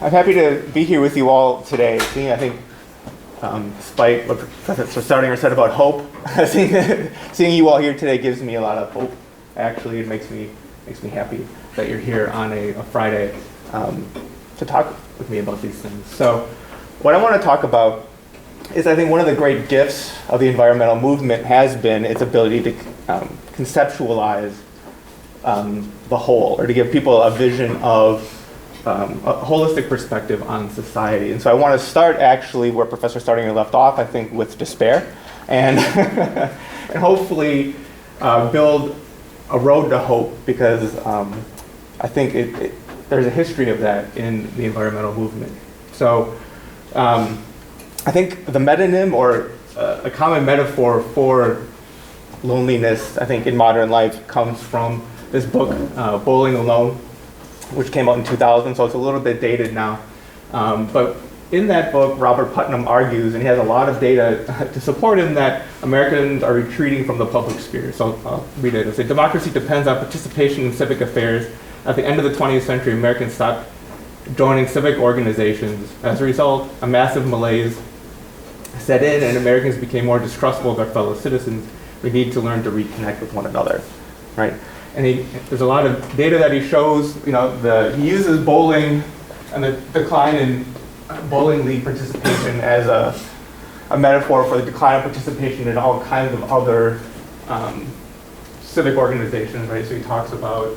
I'm happy to be here with you all today. I think, despite what Professor Stardinger said about hope, seeing you all here today gives me a lot of hope. Actually, it makes me happy that you're here on a Friday to talk with me about these things. So, what I want to talk about is, I think, one of the great gifts of the environmental movement has been its ability to conceptualize the whole, or to give people a vision of a holistic perspective on society. And so I want to start actually where Professor Stardinger left off, I think, with despair, and and hopefully build a road to hope, because I think there's a history of that in the environmental movement. So I think the metonym, or a common metaphor for loneliness, I think, in modern life comes from this book, Bowling Alone, which came out in 2000, so it's a little bit dated now. But in that book, Robert Putnam argues, and he has a lot of data to support him, that Americans are retreating from the public sphere. So I'll read it. It'll say, democracy depends on participation in civic affairs. At the end of the 20th century, Americans stopped joining civic organizations. As a result, a massive malaise set in, and Americans became more distrustful of their fellow citizens. We need to learn to reconnect with one another, right? And there's a lot of data that he shows. He uses bowling and the decline in bowling league participation as a metaphor for the decline of participation in all kinds of other civic organizations, right? So he talks about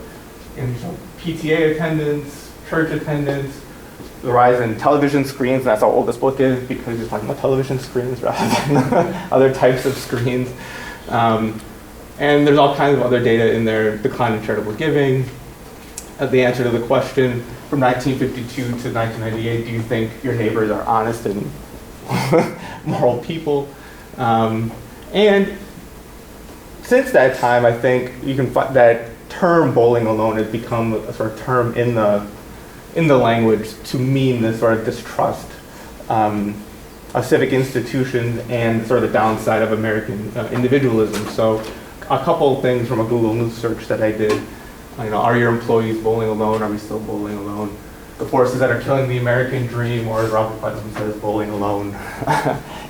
PTA attendance, church attendance, the rise in television screens, and that's how old this book is, because he's talking about television screens rather than other types of screens. And there's all kinds of other data in there, decline in charitable giving. The answer to the question from 1952 to 1998, do you think your neighbors are honest and moral people? And since that time, I think you can find that term bowling alone has become a sort of term in the language to mean this sort of distrust of civic institutions and sort of the downside of American individualism. So a couple of things from a Google News search that I did. Are your employees bowling alone? Are we still bowling alone? The forces that are killing the American dream, or as Robert Putnam says, bowling alone.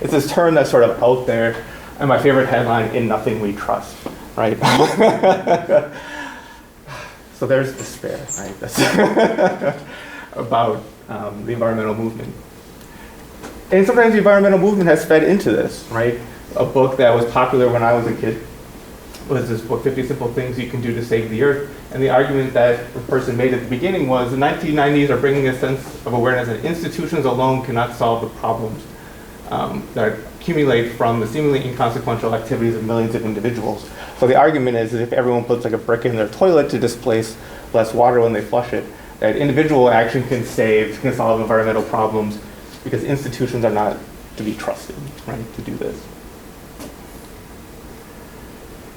It's this term that's sort of out there. And my favorite headline, in nothing we trust, right? So there's despair, right? That's about the environmental movement. And sometimes the environmental movement has fed into this, right? A book that was popular when I was a kid was this book, 50 Simple Things You Can Do to Save the Earth. And the argument that the person made at the beginning was the 1990s are bringing a sense of awareness that institutions alone cannot solve the problems that accumulate from the seemingly inconsequential activities of millions of individuals. So the argument is that if everyone puts like a brick in their toilet to displace less water when they flush it, that individual action can solve environmental problems, because institutions are not to be trusted, right, to do this.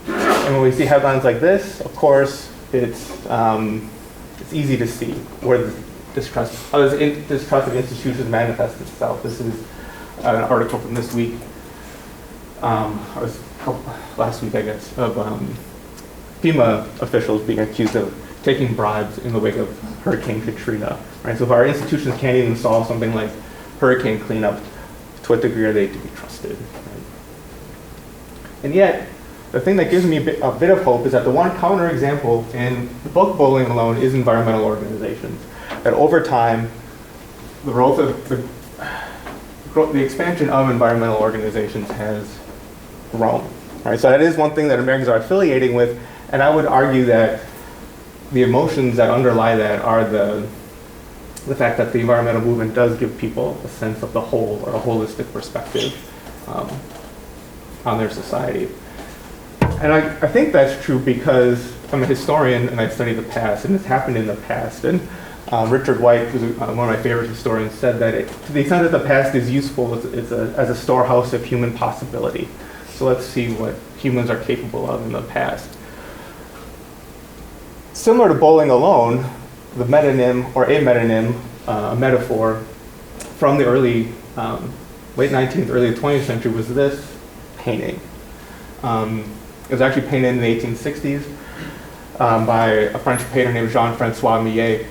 And when we see headlines like this, of course, it's easy to see where the distrust of institutions manifests itself. This is an article from this week, last week, I guess, of FEMA officials being accused of taking bribes in the wake of Hurricane Katrina. Right? So if our institutions can't even solve something like hurricane cleanup, to what degree are they to be trusted? Right? And yet, the thing that gives me a bit of hope is that the one counterexample in the book Bowling Alone is environmental organizations. That over time, the growth of the expansion of environmental organizations has grown. Right? So that is one thing that Americans are affiliating with, and I would argue that the emotions that underlie that are the fact that the environmental movement does give people a sense of the whole, or a holistic perspective on their society. And I think that's true because I'm a historian and I study the past, and it's happened in the past. And Richard White, who's one of my favorite historians, said that to the extent that the past is useful, it's as a storehouse of human possibility. So let's see what humans are capable of in the past. Similar to Bowling Alone, the metonym, or a metonym, a metaphor from the late 19th, early 20th century was this painting. It was actually painted in the 1860s by a French painter named Jean-Francois Millet.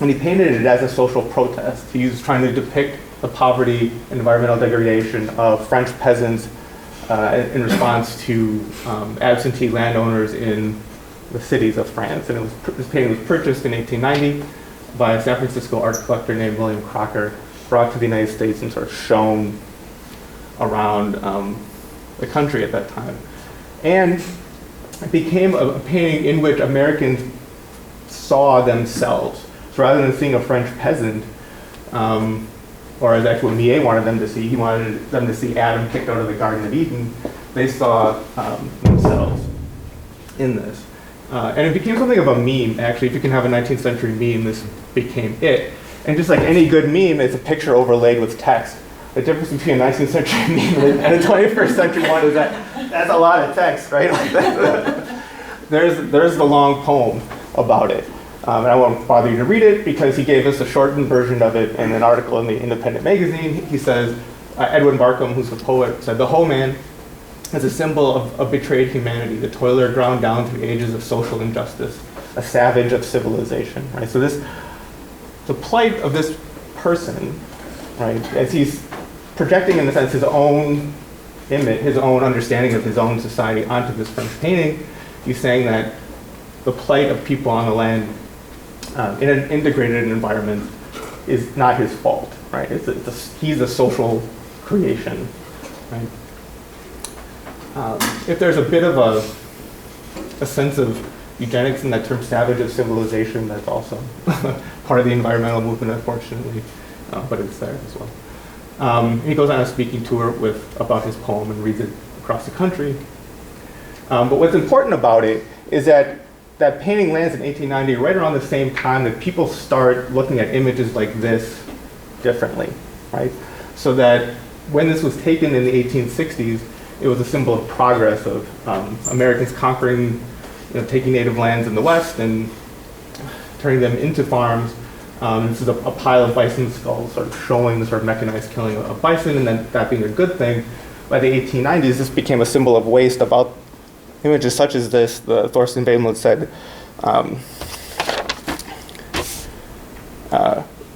and he painted it as a social protest. He was trying to depict the poverty and environmental degradation of French peasants in response to absentee landowners in the cities of France. And this painting was purchased in 1890 by a San Francisco art collector named William Crocker, brought to the United States and sort of shown around the country at that time. And it became a painting in which Americans saw themselves. So rather than seeing a French peasant, or as actually what Millet wanted them to see, he wanted them to see Adam kicked out of the Garden of Eden, they saw themselves in this. And it became something of a meme, actually. If you can have a 19th century meme, this became it. And just like any good meme, it's a picture overlaid with text. The difference between a 19th century meme and a 21st century one is that that's a lot of text, right? There's the long poem about it. And I won't bother you to read it because he gave us a shortened version of it in an article in the Independent magazine. He says, Edwin Barkham, who's the poet, said, "The whole man is a symbol of betrayed humanity, the toiler ground down through ages of social injustice, a savage of civilization," right? So the plight of this person, right, as he's projecting in a sense his own image, his own understanding of his own society onto this French painting, he's saying that the plight of people on the land in an integrated environment is not his fault, right? He's a social creation, right? If there's a bit of a sense of eugenics in that term savage of civilization, that's also part of the environmental movement, unfortunately, but it's there as well. He goes on a speaking tour about his poem and reads it across the country. But what's important about it is that painting lands in 1890 right around the same time that people start looking at images like this differently, right? So that when this was taken in the 1860s, it was a symbol of progress of Americans conquering, taking native lands in the West and turning them into farms. This is a pile of bison skulls, sort of showing the sort of mechanized killing of bison, and then that being a good thing. By the 1890s, this became a symbol of waste. About images such as this, the Thorsten Vehmelt said,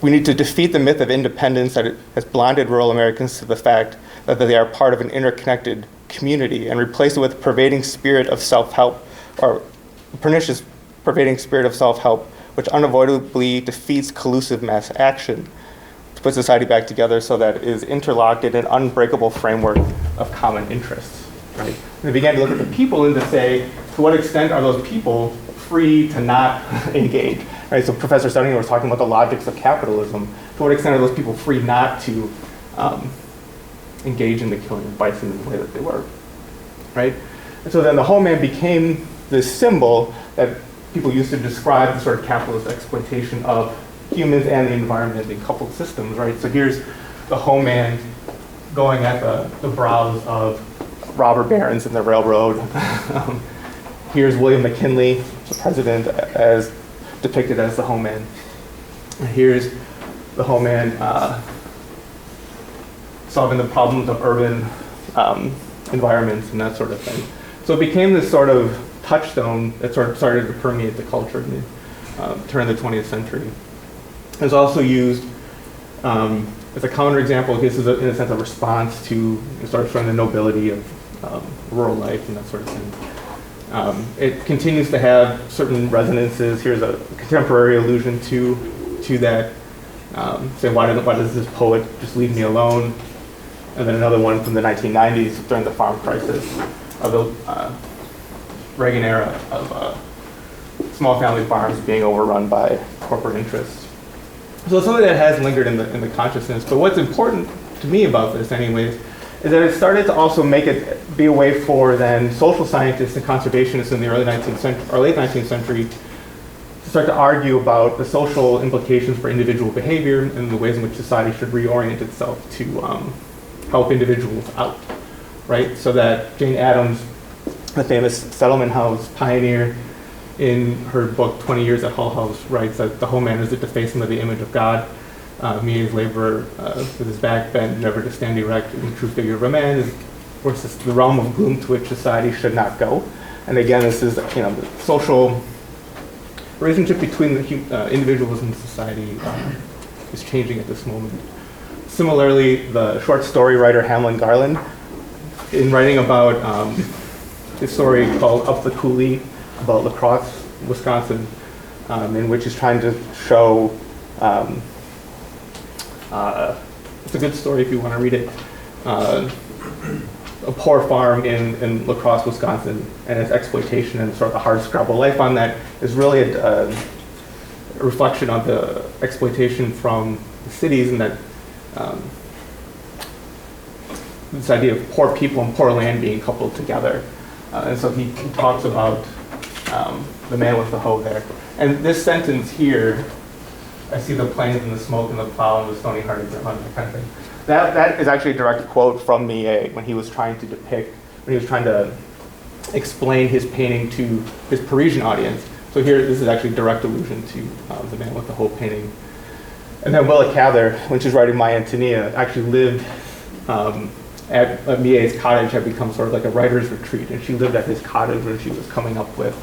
"We need to defeat the myth of independence that has blinded rural Americans to the fact that they are part of an interconnected community and replace it with a pervading spirit of self-help, or pernicious pervading spirit of self-help, which unavoidably defeats collusive mass action to put society back together so that it is interlocked in an unbreakable framework of common interests." Right? And they began to look at the people and to say, to what extent are those people free to not engage? Right? So Professor Stunninger was talking about the logics of capitalism. To what extent are those people free not to engage in the killing of bison in the way that they were? Right? And so then the whole man became this symbol that people used to describe the sort of capitalist exploitation of humans and the environment in coupled systems, right? So here's the whole man going at the brows of robber barons in the railroad. Here's William McKinley, the president, as depicted as the whole man. And here's the whole man solving the problems of urban environments and that sort of thing. So it became this sort of touchstone that sort of started to permeate the culture in the turn of the 20th century. It was also used as a counterexample. This is, in a sense, a response to sort of showing the nobility of rural life and that sort of thing. It continues to have certain resonances. Here's a contemporary allusion to that, saying, why does this poet just leave me alone? And then another one from the 1990s during the farm crisis of the Reagan era of small family farms being overrun by corporate interests. So it's something that has lingered in the consciousness. But what's important to me about this, anyways, is that it started to also make it be a way for then social scientists and conservationists in the early 19th century or late 19th century to start to argue about the social implications for individual behavior and the ways in which society should reorient itself to help individuals out, right? So that Jane Addams, the famous settlement house pioneer, in her book 20 Years at Hull House, writes that the whole man is the defacement of the image of God. Millet's laborer with his back bent, never to stand erect, in the true figure of a man, is, of course, the realm of gloom to which society should not go. And again, this is the social relationship between the individuals and society is changing at this moment. Similarly, the short story writer Hamlin Garland, in writing about his story called Up the Coulee, about La Crosse, Wisconsin, in which he's trying to show, it's a good story if you want to read it, a poor farm in La Crosse, Wisconsin, and its exploitation and sort of the hard scrabble life on that is really a reflection of the exploitation from the cities, and that this idea of poor people and poor land being coupled together. And so he talks about the man with the hoe there. And this sentence here, I see the plains and the smoke and the plow and the stony hearted ground, that kind of thing. That is actually a direct quote from Millet when he was trying to explain his painting to his Parisian audience. So here, this is actually a direct allusion to the man with the hoe painting. And then Willa Cather, when she's writing My Antonia, actually lived at Millet's cottage, had become sort of like a writer's retreat, and she lived at his cottage when she was coming up with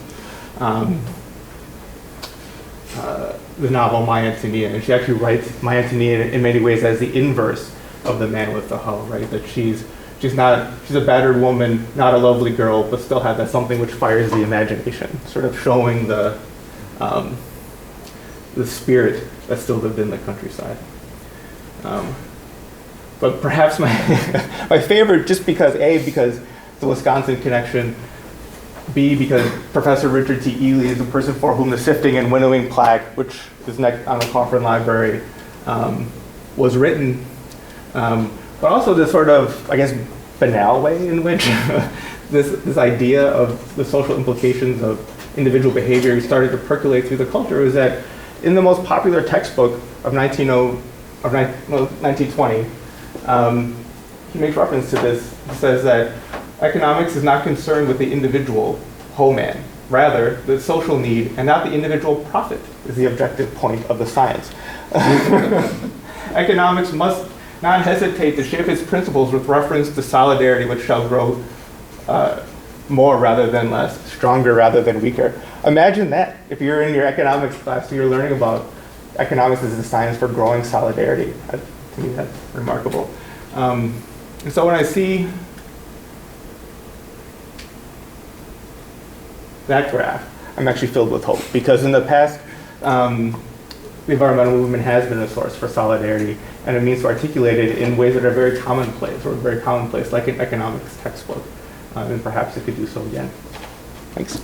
the novel My Antonia. And she actually writes My Antonia in many ways as the inverse of the man with the hoe, right? That she's a battered woman, not a lovely girl, but still has that something which fires the imagination, sort of showing the spirit that still lived in the countryside. But perhaps my my favorite, just because because the Wisconsin connection, B, because Professor Richard T. Ely is the person for whom the sifting and winnowing plaque, which is next on the Coffin Library, was written. But also this sort of, I guess, banal way in which this idea of the social implications of individual behavior started to percolate through the culture is that in the most popular textbook of 1920, he makes reference to this. He says that economics is not concerned with the individual hoe man. Rather, the social need and not the individual profit is the objective point of the science. Economics must not hesitate to shape its principles with reference to solidarity, which shall grow more rather than less, stronger rather than weaker. Imagine that. If you're in your economics class, you're learning about economics as a science for growing solidarity. To me, that's remarkable. And so when I see that graph, I'm actually filled with hope, because in the past, the environmental movement has been a source for solidarity, and it means to articulate it in ways that are very commonplace, like an economics textbook. And perhaps it could do so again. Thanks.